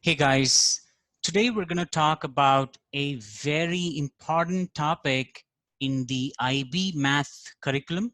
Hey guys, today we're going to talk about a very important topic in the IB math curriculum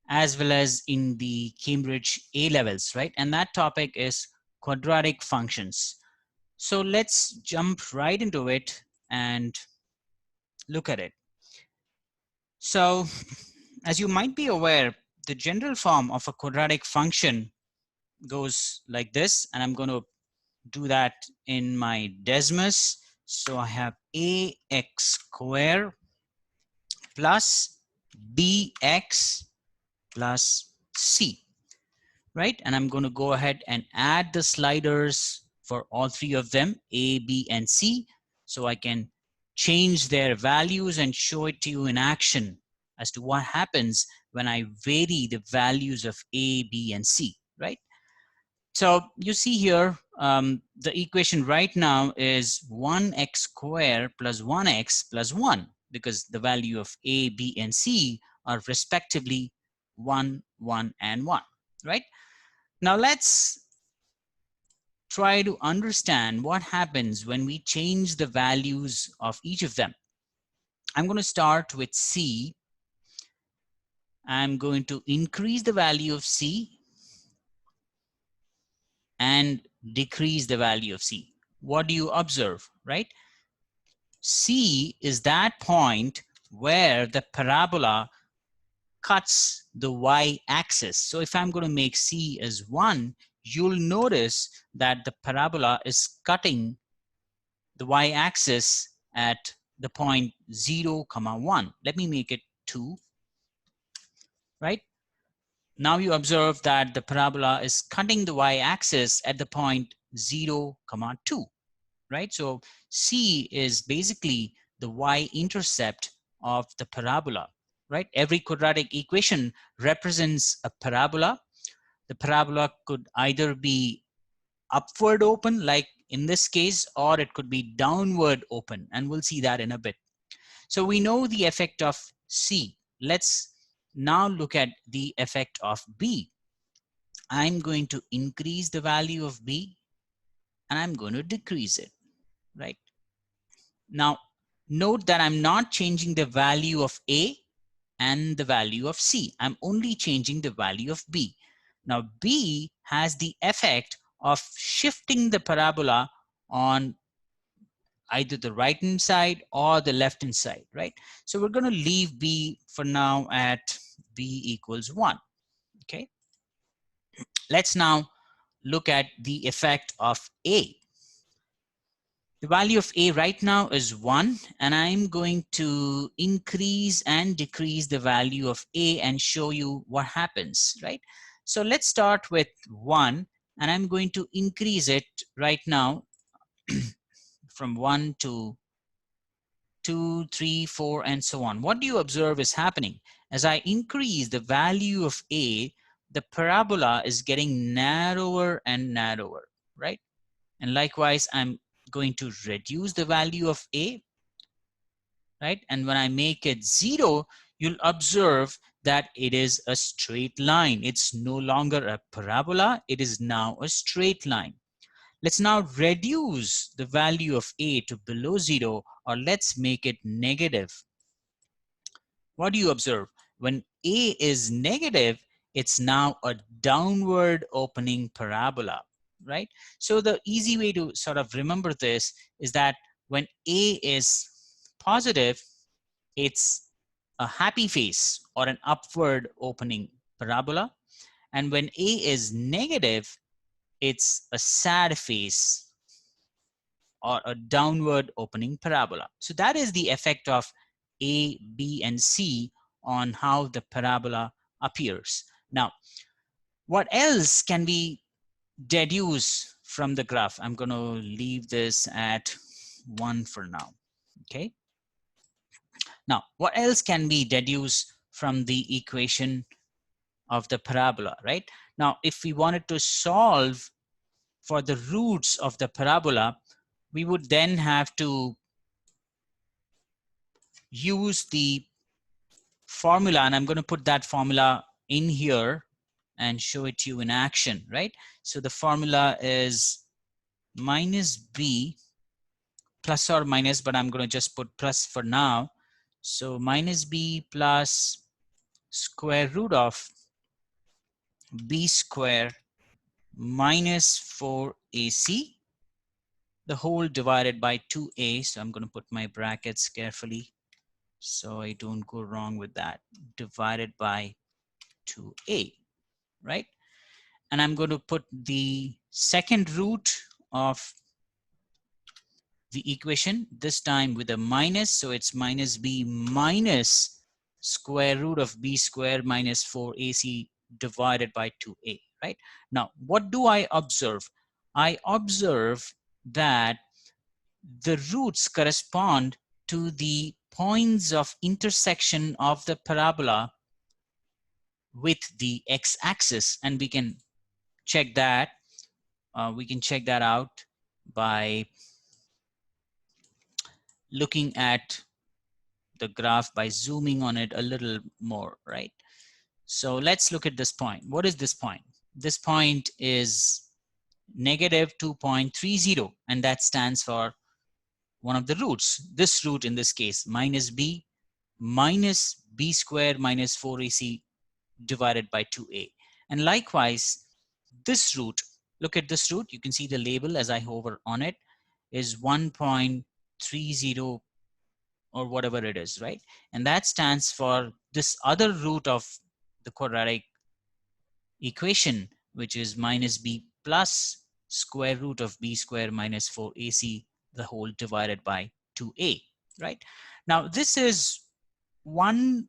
as well as in the Cambridge A levels, right? And that topic is quadratic functions. So let's jump right into it and look at it. So as you might be aware, the general form of a quadratic function goes like this, and I'm going to do that in my Desmos. So I have ax square plus bx plus c, right? And I'm going to go ahead and add the sliders for all three of them, a, b, and c, so I can change their values and show it to you in action as to what happens when I vary the values of a, b, and c, right? So you see here, the equation right now is 1x squared plus 1x plus 1, because the value of a, b, and c are respectively 1, 1, and 1, right? Now let's try to understand what happens when we change the values of each of them. I'm going to start with c. I'm going to increase the value of c and decrease the value of c. What do you observe, right? C is that point where the parabola cuts the y-axis. So if I'm going to make C as 1, you'll notice that the parabola is cutting the y-axis at the point 0, 1. Let me make it 2, right? Now you observe that the parabola is cutting the y-axis at the point 0, 2. Right? So C is basically the y-intercept of the parabola, right? Every quadratic equation represents a parabola. The parabola could either be upward open, like in this case, or it could be downward open, and we'll see that in a bit. So we know the effect of C. Let's now look at the effect of B. I'm going to increase the value of B, and I'm going to decrease it, right? Now, note that I'm not changing the value of A and the value of C. I'm only changing the value of B. Now, B has the effect of shifting the parabola on either the right hand side or the left hand side, right? So we're going to leave B for now at B equals 1, okay? Let's now look at the effect of A. The value of A right now is 1, and I'm going to increase and decrease the value of A and show you what happens, right? So let's start with 1, and I'm going to increase it right now from 1 to 2, 3, 4, and so on. What do you observe is happening? As I increase the value of A, the parabola is getting narrower and narrower, right? And likewise, I'm going to reduce the value of A, right? And when I make it 0, you'll observe that it is a straight line. It's no longer a parabola. It is now a straight line. Let's now reduce the value of A to below 0, or let's make it negative. What do you observe? When A is negative, it's now a downward opening parabola, right? So the easy way to sort of remember this is that when A is positive, it's a happy face or an upward opening parabola. And when A is negative, it's a sad face or a downward opening parabola. So that is the effect of A, B, and C on how the parabola appears. Now, what else can we deduce from the graph? I'm going to leave this at 1 for now, okay? Now, what else can we deduce from the equation of the parabola, right? Now, if we wanted to solve for the roots of the parabola, we would then have to use the formula, and I'm going to put that formula in here and show it to you in action, right? So the formula is minus b plus or minus, but I'm going to just put plus for now. So minus b plus square root of b square minus 4ac, the whole divided by 2a. So I'm going to put my brackets carefully so I don't go wrong with that. Divided by 2a, right? And I'm going to put the second root of the equation, this time with a minus. So it's minus b minus square root of b square minus 4ac divided by 2a, right? Now, what do I observe? I observe that the roots correspond to the points of intersection of the parabola with the x-axis, and we can check that. We can check that out by looking at the graph by zooming on it a little more, right? So let's look at this point. What is this point? This point is negative 2.30, and that stands for one of the roots. This root in this case, minus b squared minus 4ac divided by 2a. And likewise, this root, look at this root, you can see the label as I hover on it, is 1.30 or whatever it is, right? And that stands for this other root of the quadratic equation, which is minus b plus square root of b square minus 4ac, the whole divided by 2a, right? Now, this is one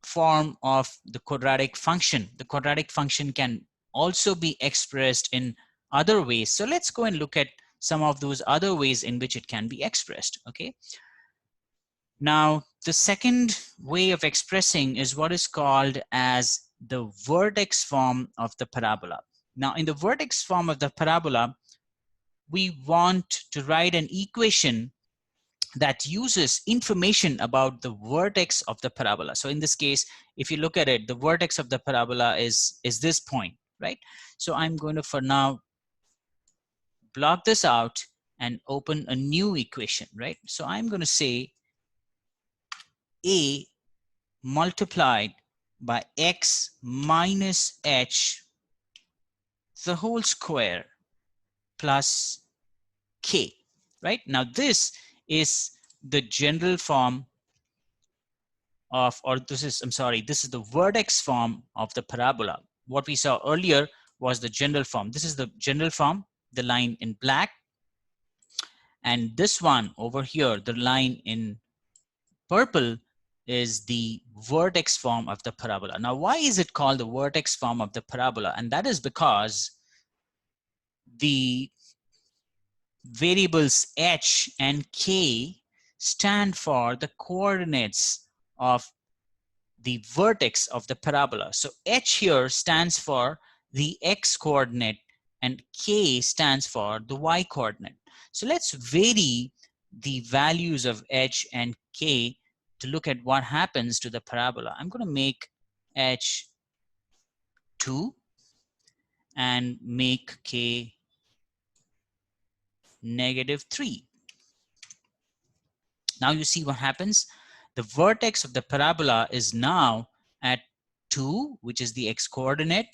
form of the quadratic function. The quadratic function can also be expressed in other ways. So let's go and look at some of those other ways in which it can be expressed, okay? Now, the second way of expressing is what is called as the vertex form of the parabola. Now, in the vertex form of the parabola, we want to write an equation that uses information about the vertex of the parabola. So in this case, if you look at it, the vertex of the parabola is this point, right? So I'm going to, for now, block this out and open a new equation, right? So I'm going to say a multiplied by x minus h the whole square plus k, right? Now this is the general form of, or this is, I'm sorry, this is the vertex form of the parabola. What we saw earlier was the general form. This is the general form, the line in black. And this one over here, the line in purple, is the vertex form of the parabola. Now, why is it called the vertex form of the parabola? And that is because the variables h and k stand for the coordinates of the vertex of the parabola. So h here stands for the x coordinate and k stands for the y coordinate. So let's vary the values of h and k to look at what happens to the parabola. I'm going to make h 2 and make k negative 3. Now you see what happens. The vertex of the parabola is now at 2, which is the x coordinate,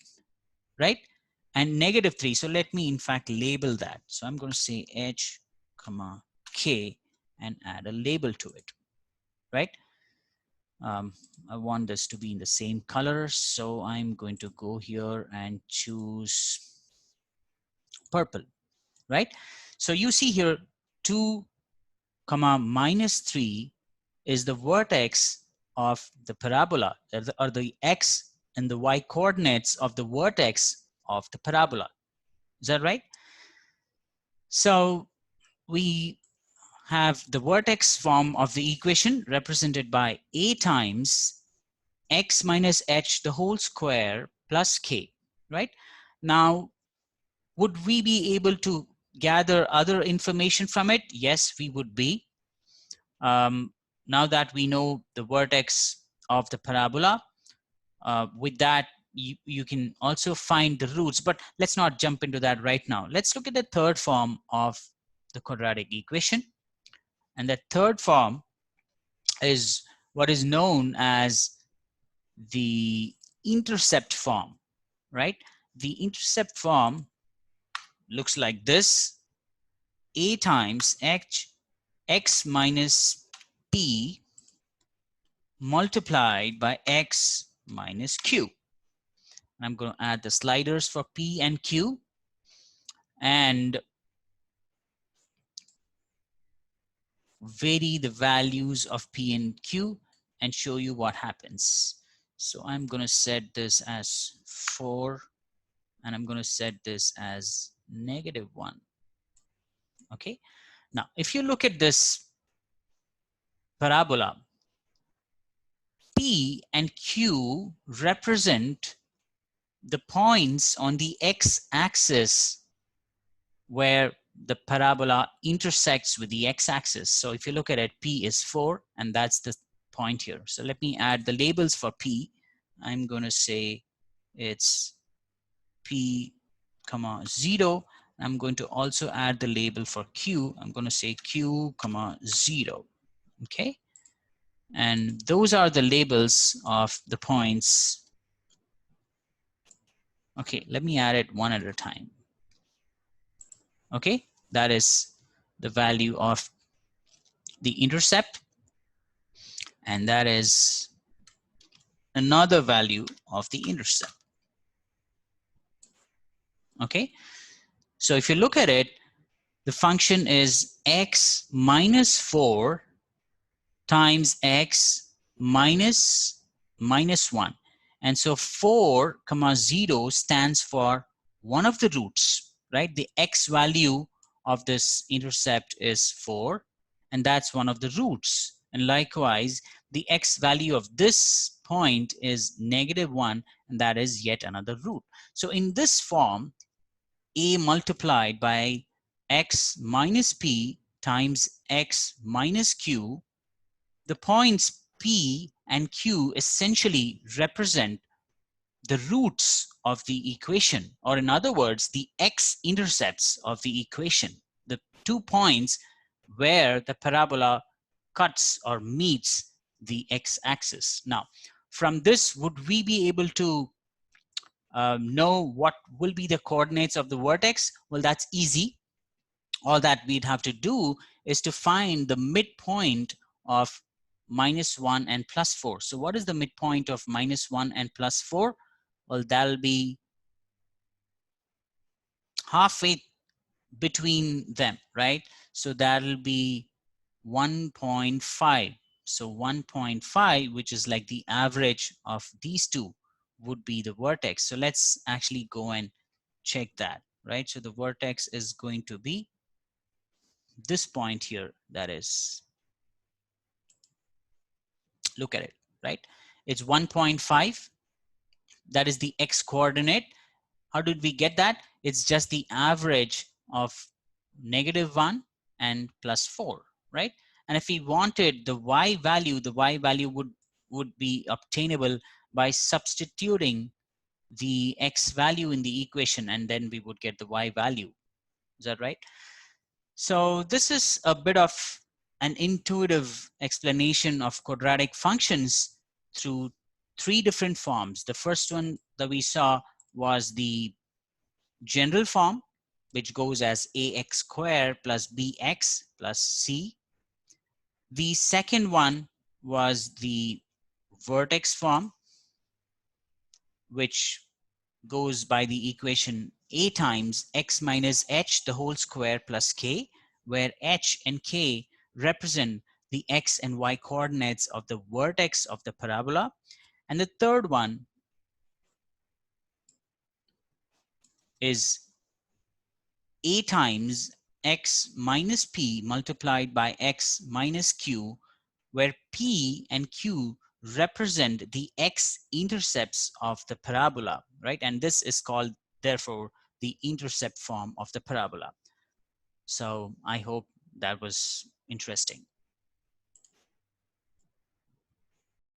right? And negative 3. So let me in fact label that. So I'm going to say h comma k and add a label to it, right? I want this to be in the same color, so I'm going to go here and choose purple, right? So you see here 2 comma minus 3 is the vertex of the parabola, or the x and the y coordinates of the vertex of the parabola. Is that right? So we have the vertex form of the equation represented by a times x minus h the whole square plus k, right? Now, would we be able to gather other information from it? Yes, we would be. Now that we know the vertex of the parabola, with that, you can also find the roots, but let's not jump into that right now. Let's look at the third form of the quadratic equation. And the third form is what is known as the intercept form, right? The intercept form looks like this: a times x minus p multiplied by x minus q. I'm going to add the sliders for p and q and vary the values of p and q and show you what happens. So I'm going to set this as 4 and I'm going to set this as -1. Okay. Now, if you look at this parabola, P and Q represent the points on the x-axis where the parabola intersects with the x-axis. So if you look at it, P is 4, and that's the point here. So let me add the labels for P. I'm going to say it's P, comma 0. I'm going to also add the label for Q. I'm going to say Q, comma 0. Okay. And those are the labels of the points. Okay, let me add it one at a time. Okay, that is the value of the intercept, and that is another value of the intercept. Okay, so if you look at it, the function is x minus 4 times x minus 1. And so 4 comma 0 stands for one of the roots, right? The x value of this intercept is 4, and that's one of the roots. And likewise, the x value of this point is -1, and that is yet another root. So in this form, a multiplied by x minus p times x minus q, the points P and Q essentially represent the roots of the equation, or in other words, the x-intercepts of the equation, the 2 points where the parabola cuts or meets the x-axis. Now, from this, would we be able to know what will be the coordinates of the vertex? Well, that's easy. All that we'd have to do is to find the midpoint of -1 and +4. So what is the midpoint of -1 and +4? Well, that'll be halfway between them, right? So that'll be 1.5. So 1.5, which is like the average of these two, would be the vertex. So let's actually go and check that, right? So the vertex is going to be this point here, that is, look at it, right? It's 1.5. That is the x coordinate. How did we get that? It's just the average of -1 and +4, right? And if we wanted the y value, the y value would be obtainable by substituting the x value in the equation, and then we would get the y value. Is that right? So this is a bit of an intuitive explanation of quadratic functions through 3 different forms. The first one that we saw was the general form, which goes as ax squared plus bx plus c. The second one was the vertex form, which goes by the equation a times x minus h the whole square plus k, where h and k represent the x and y coordinates of the vertex of the parabola. And the third one is a times x minus p multiplied by x minus q, where p and q represent the x-intercepts of the parabola, right? And this is called, therefore, the intercept form of the parabola. So I hope that was interesting.